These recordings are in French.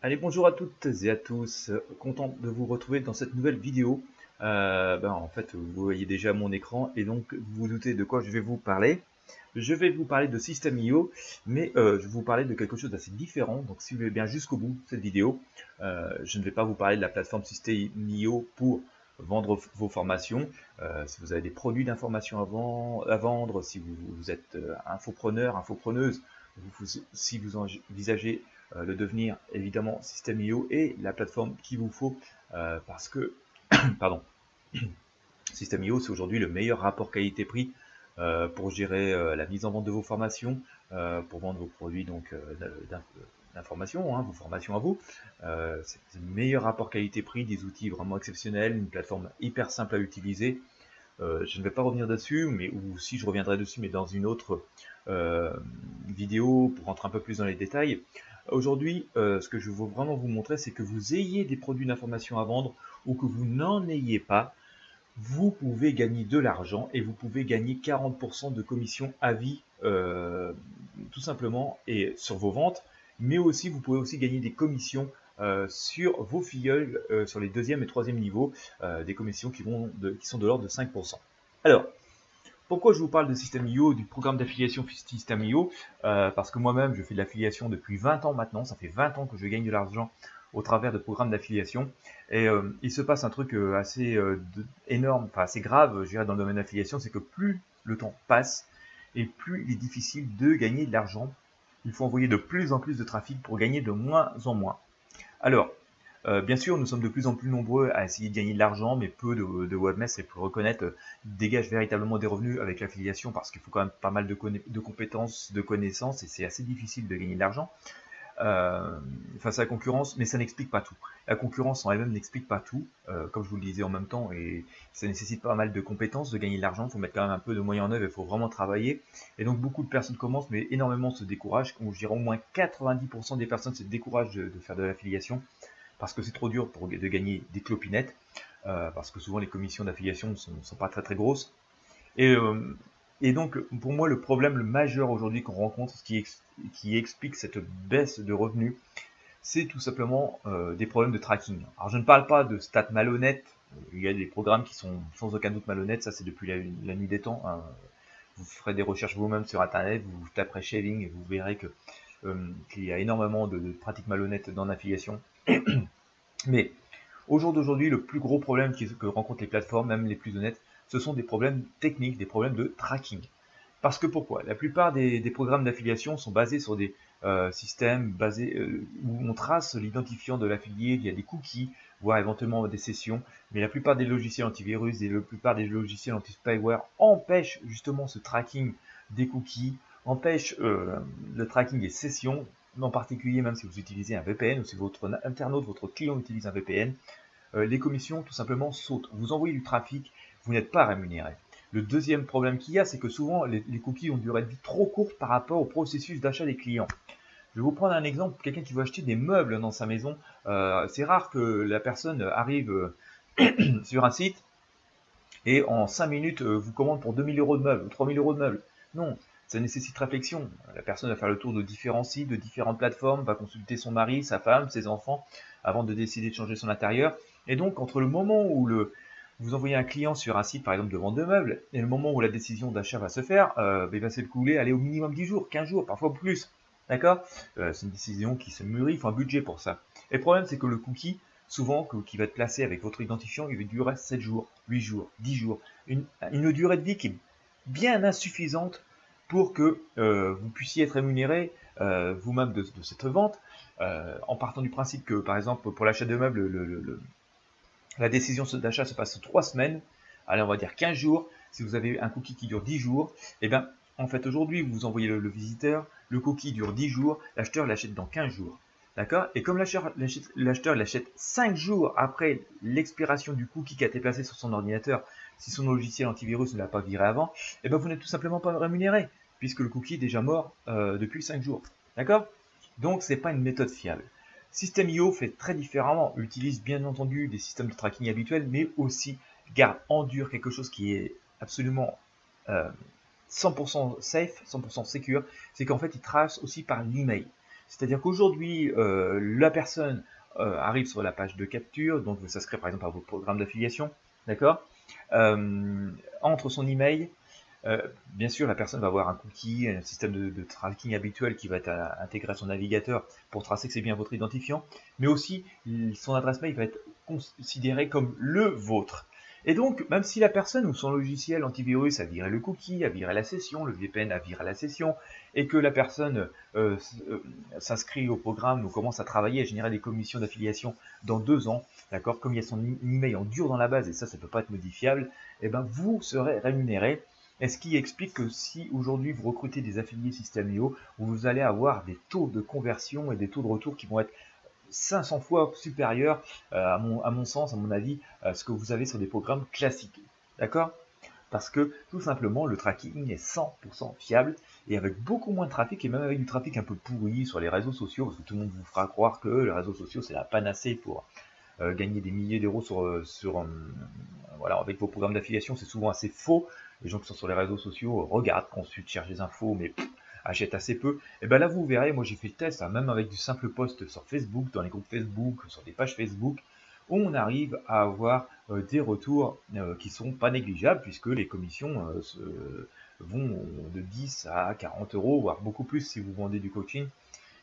Allez, bonjour à toutes et à tous, content de vous retrouver dans cette nouvelle vidéo. En fait, vous voyez déjà mon écran et donc vous vous doutez de quoi je vais vous parler. Je vais vous parler de System.io, mais je vais vous parler de quelque chose d'assez différent. Donc suivez bien jusqu'au bout cette vidéo. Je ne vais pas vous parler de la plateforme System.io pour vendre vos formations. Si vous avez des produits d'information à vendre, si vous êtes infopreneur, infopreneuse, si vous envisagez le devenir, évidemment, System.io est la plateforme qu'il vous faut parce que, pardon, System.io, c'est aujourd'hui le meilleur rapport qualité-prix pour gérer la mise en vente de vos formations, pour vendre vos produits donc d'information, vos formations à vous. C'est le meilleur rapport qualité-prix, des outils vraiment exceptionnels, une plateforme hyper simple à utiliser. Je ne vais pas revenir dessus, ou si je reviendrai dessus, mais dans une autre vidéo pour rentrer un peu plus dans les détails. Aujourd'hui, ce que je veux vraiment vous montrer, c'est que vous ayez des produits d'information à vendre ou que vous n'en ayez pas, vous pouvez gagner de l'argent et vous pouvez gagner 40% de commission à vie, tout simplement, et sur vos ventes, mais aussi vous pouvez aussi gagner des commissions sur vos filleuls, sur les deuxième et troisième niveaux, des commissions qui sont de l'ordre de 5%. Alors, pourquoi je vous parle de System.io, du programme d'affiliation System.io Parce que moi-même, je fais de l'affiliation depuis 20 ans maintenant. Ça fait 20 ans que je gagne de l'argent au travers de programmes d'affiliation. Et il se passe un truc assez énorme, enfin assez grave, je dirais, dans le domaine d'affiliation, c'est que plus le temps passe et plus il est difficile de gagner de l'argent. Il faut envoyer de plus en plus de trafic pour gagner de moins en moins. Alors, bien sûr, nous sommes de plus en plus nombreux à essayer de gagner de l'argent, mais peu de webmasters, et pour reconnaître, dégagent véritablement des revenus avec l'affiliation parce qu'il faut quand même pas mal de compétences, de connaissances, et c'est assez difficile de gagner de l'argent face à la concurrence, mais ça n'explique pas tout. La concurrence en elle-même n'explique pas tout, comme je vous le disais en même temps, et ça nécessite pas mal de compétences de gagner de l'argent. Il faut mettre quand même un peu de moyens en œuvre, il faut vraiment travailler. Et donc beaucoup de personnes commencent, mais énormément se découragent. Je dirais au moins 90% des personnes se découragent de faire de l'affiliation parce que c'est trop dur de gagner des clopinettes, parce que souvent les commissions d'affiliation sont pas très très grosses. Et, euh, et donc pour moi le problème le majeur aujourd'hui qu'on rencontre, qui explique cette baisse de revenus, c'est tout simplement des problèmes de tracking. Alors je ne parle pas de stats malhonnêtes, il y a des programmes qui sont sans aucun doute malhonnêtes, ça c'est depuis la nuit des temps. Vous ferez des recherches vous-même sur internet, vous taperez shaving et vous verrez qu'il y a énormément de pratiques malhonnêtes dans l'affiliation. Mais au jour d'aujourd'hui, le plus gros problème que rencontrent les plateformes, même les plus honnêtes, ce sont des problèmes techniques, des problèmes de tracking. Parce que pourquoi? La plupart des programmes d'affiliation sont basés sur des systèmes où on trace l'identifiant de l'affilié via des cookies, voire éventuellement des sessions. Mais la plupart des logiciels antivirus et la plupart des logiciels anti-spyware empêchent justement ce tracking des cookies, empêchent le tracking des sessions, en particulier même si vous utilisez un VPN ou si votre internaute, votre client utilise un VPN. Les commissions tout simplement sautent. Vous envoyez du trafic, vous n'êtes pas rémunéré. Le deuxième problème qu'il y a, c'est que souvent les cookies ont une durée de vie trop courte par rapport au processus d'achat des clients. Je vais vous prendre un exemple, quelqu'un qui veut acheter des meubles dans sa maison. C'est rare que la personne arrive sur un site et en 5 minutes vous commande pour 2000 euros de meubles, 3000 euros de meubles. Non, ça nécessite réflexion. La personne va faire le tour de différents sites, de différentes plateformes, va consulter son mari, sa femme, ses enfants, avant de décider de changer son intérieur. Et donc, entre le moment où vous envoyez un client sur un site, par exemple, de vente de meubles, et le moment où la décision d'achat va se faire, il va s'écouler, aller au minimum 10 jours, 15 jours, parfois plus. D'accord. C'est une décision qui se mûrit, il faut un budget pour ça. Et le problème, c'est que le cookie, souvent, qui va être placé avec votre identifiant, il va durer 7 jours, 8 jours, 10 jours. Une durée de vie qui est bien insuffisante pour que vous puissiez être rémunéré vous-même de cette vente, en partant du principe que, par exemple, pour l'achat de meubles, la décision d'achat se passe 3 semaines, allez, on va dire 15 jours. Si vous avez un cookie qui dure 10 jours, et bien, en fait, aujourd'hui, vous envoyez le visiteur, le cookie dure 10 jours, l'acheteur l'achète dans 15 jours. D'accord. Et comme l'acheteur l'achète 5 jours après l'expiration du cookie qui a été placé sur son ordinateur, si son logiciel antivirus ne l'a pas viré avant, et bien vous n'êtes tout simplement pas rémunéré, puisque le cookie est déjà mort depuis 5 jours. D'accord. Donc, ce n'est pas une méthode fiable. System.io fait très différemment, utilise bien entendu des systèmes de tracking habituels, mais aussi garde en dur quelque chose qui est absolument 100% safe, 100% secure, c'est qu'en fait il trace aussi par l'email. C'est-à-dire qu'aujourd'hui, la personne arrive sur la page de capture, donc veut s'inscrire par exemple à votre programme d'affiliation, d'accord, entre son email. Bien sûr, la personne va avoir un cookie, un système de tracking habituel qui va être intégré à son navigateur pour tracer que c'est bien votre identifiant, mais aussi son adresse mail va être considérée comme le vôtre. Et donc, même si la personne ou son logiciel antivirus a viré le cookie, a viré la session, le VPN a viré la session, et que la personne s'inscrit au programme ou commence à travailler, à générer des commissions d'affiliation dans 2 ans, d'accord, comme il y a son email en dur dans la base, et ça ne peut pas être modifiable, et ben vous serez rémunéré. Et ce qui explique que si aujourd'hui vous recrutez des affiliés System.io, vous allez avoir des taux de conversion et des taux de retour qui vont être 500 fois supérieurs, à mon sens, à mon avis, à ce que vous avez sur des programmes classiques. D'accord? Parce que tout simplement, le tracking est 100% fiable et avec beaucoup moins de trafic, et même avec du trafic un peu pourri sur les réseaux sociaux, parce que tout le monde vous fera croire que les réseaux sociaux c'est la panacée pour gagner des milliers d'euros voilà, avec vos programmes d'affiliation, c'est souvent assez faux. Les gens qui sont sur les réseaux sociaux regardent, consultent, cherchent des infos, mais achètent assez peu. Et bien là, vous verrez, moi j'ai fait le test, hein, même avec du simple post sur Facebook, dans les groupes Facebook, sur des pages Facebook, on arrive à avoir des retours qui sont pas négligeables, puisque les commissions vont de 10 à 40 euros, voire beaucoup plus si vous vendez du coaching.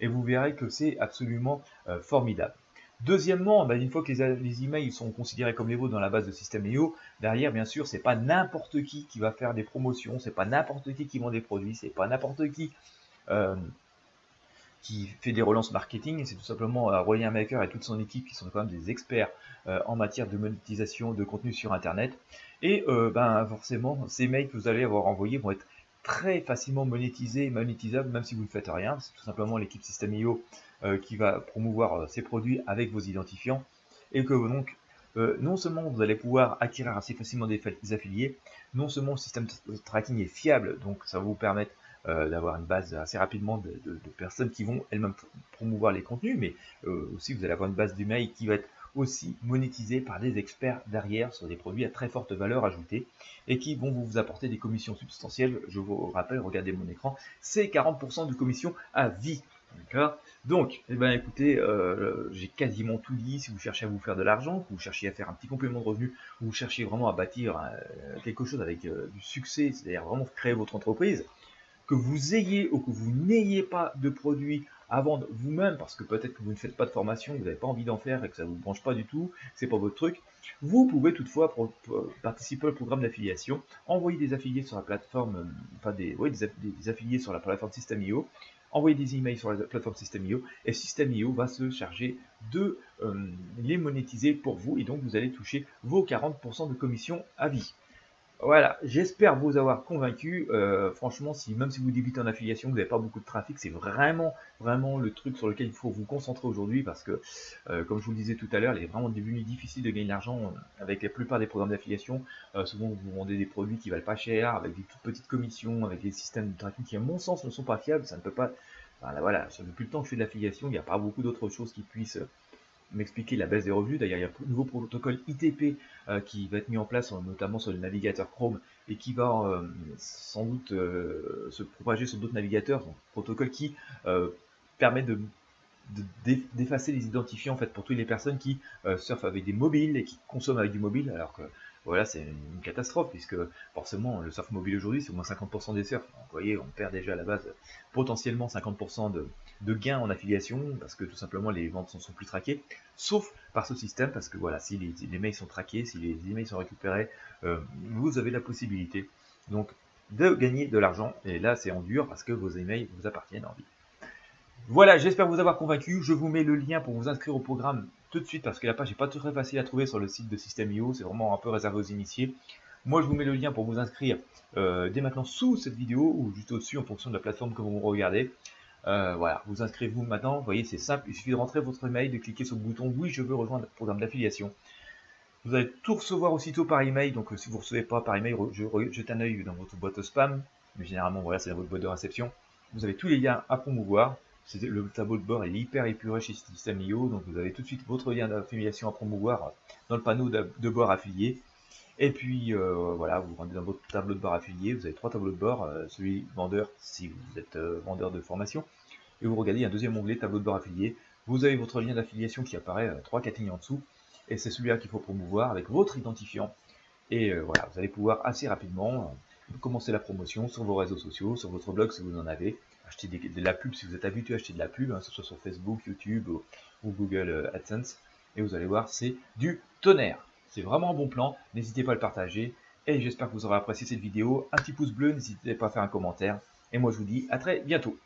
Et vous verrez que c'est absolument formidable. Deuxièmement, une fois que les emails sont considérés comme les vôtres dans la base de System.io, derrière, bien sûr, c'est pas n'importe qui va faire des promotions, c'est pas n'importe qui vend des produits, c'est pas n'importe qui fait des relances marketing, c'est tout simplement Aurélien Maker et toute son équipe qui sont quand même des experts en matière de monétisation de contenu sur Internet. Et forcément, ces mails que vous allez avoir envoyés vont être très facilement monétisables, même si vous ne faites rien. C'est tout simplement l'équipe System.io qui va promouvoir ces produits avec vos identifiants. Et que donc, non seulement vous allez pouvoir acquérir assez facilement des affiliés, non seulement le système de tracking est fiable, donc ça va vous permettre d'avoir une base assez rapidement de personnes qui vont elles-mêmes promouvoir les contenus, mais aussi vous allez avoir une base d'email qui va être aussi monétisée par des experts derrière sur des produits à très forte valeur ajoutée et qui vont vous apporter des commissions substantielles. Je vous rappelle, regardez mon écran, c'est 40% de commission à vie. D'accord. Donc, écoutez, j'ai quasiment tout dit. Si vous cherchez à vous faire de l'argent, que vous cherchez à faire un petit complément de revenu, ou vous cherchez vraiment à bâtir quelque chose avec du succès, c'est-à-dire vraiment créer votre entreprise, que vous ayez ou que vous n'ayez pas de produit à vendre vous-même, parce que peut-être que vous ne faites pas de formation, vous n'avez pas envie d'en faire et que ça ne vous branche pas du tout, c'est pas votre truc, vous pouvez toutefois participer au programme d'affiliation, envoyer des affiliés sur la plateforme, des affiliés sur la plateforme System.io, envoyer des emails sur la plateforme System.io, et System.io va se charger de les monétiser pour vous, et donc vous allez toucher vos 40% de commission à vie. Voilà, j'espère vous avoir convaincu. Franchement, même si vous débutez en affiliation, vous n'avez pas beaucoup de trafic, c'est vraiment le truc sur lequel il faut vous concentrer aujourd'hui parce que, comme je vous le disais tout à l'heure, il est vraiment devenu difficile de gagner de l'argent avec la plupart des programmes d'affiliation. Souvent, vous vendez des produits qui valent pas cher, avec des toutes petites commissions, avec des systèmes de tracking qui, à mon sens, ne sont pas fiables. Ça ne peut pas. Voilà, depuis le temps que je fais de l'affiliation, il n'y a pas beaucoup d'autres choses qui puissent m'expliquer la baisse des revenus. D'ailleurs, il y a un nouveau protocole ITP qui va être mis en place, notamment sur le navigateur Chrome, et qui va sans doute se propager sur d'autres navigateurs. Donc, protocole qui permet d'effacer les identifiants en fait pour toutes les personnes qui surfent avec des mobiles et qui consomment avec du mobile, alors que voilà, c'est une catastrophe puisque forcément le surf mobile aujourd'hui c'est au moins 50% des surfs. Donc, vous voyez, on perd déjà à la base potentiellement 50% de gains en affiliation parce que tout simplement les ventes sont plus traquées, sauf par ce système parce que voilà, si les mails sont traqués, si les emails sont récupérés, vous avez la possibilité donc de gagner de l'argent, et là c'est en dur parce que vos emails vous appartiennent en vie. Voilà, j'espère vous avoir convaincu. Je vous mets le lien pour vous inscrire au programme tout de suite parce que la page n'est pas très facile à trouver sur le site de System.io. C'est vraiment un peu réservé aux initiés. Moi, je vous mets le lien pour vous inscrire dès maintenant sous cette vidéo ou juste au-dessus en fonction de la plateforme que vous regardez. Voilà, vous inscrivez-vous maintenant. Vous voyez, c'est simple. Il suffit de rentrer votre email, de cliquer sur le bouton « Oui, je veux rejoindre le programme d'affiliation ». Vous allez tout recevoir aussitôt par email. Donc, si vous ne recevez pas par email, jetez un œil dans votre boîte spam. Mais généralement, voilà, c'est dans votre boîte de réception. Vous avez tous les liens à promouvoir. Le tableau de bord est hyper épuré chez System.io, donc vous avez tout de suite votre lien d'affiliation à promouvoir dans le panneau de bord affilié. Et puis voilà, vous rentrez dans votre tableau de bord affilié, vous avez 3 tableaux de bord, celui vendeur si vous êtes vendeur de formation, et vous regardez un deuxième onglet tableau de bord affilié. Vous avez votre lien d'affiliation qui apparaît 3-4 lignes en dessous, et c'est celui-là qu'il faut promouvoir avec votre identifiant. Et voilà, vous allez pouvoir assez rapidement commencer la promotion sur vos réseaux sociaux, sur votre blog si vous en avez, acheter de la pub si vous êtes habitué à acheter de la pub, que ce soit sur Facebook, YouTube ou Google AdSense, et vous allez voir, c'est du tonnerre. C'est vraiment un bon plan, n'hésitez pas à le partager, et j'espère que vous aurez apprécié cette vidéo. Un petit pouce bleu, n'hésitez pas à faire un commentaire, et moi je vous dis à très bientôt.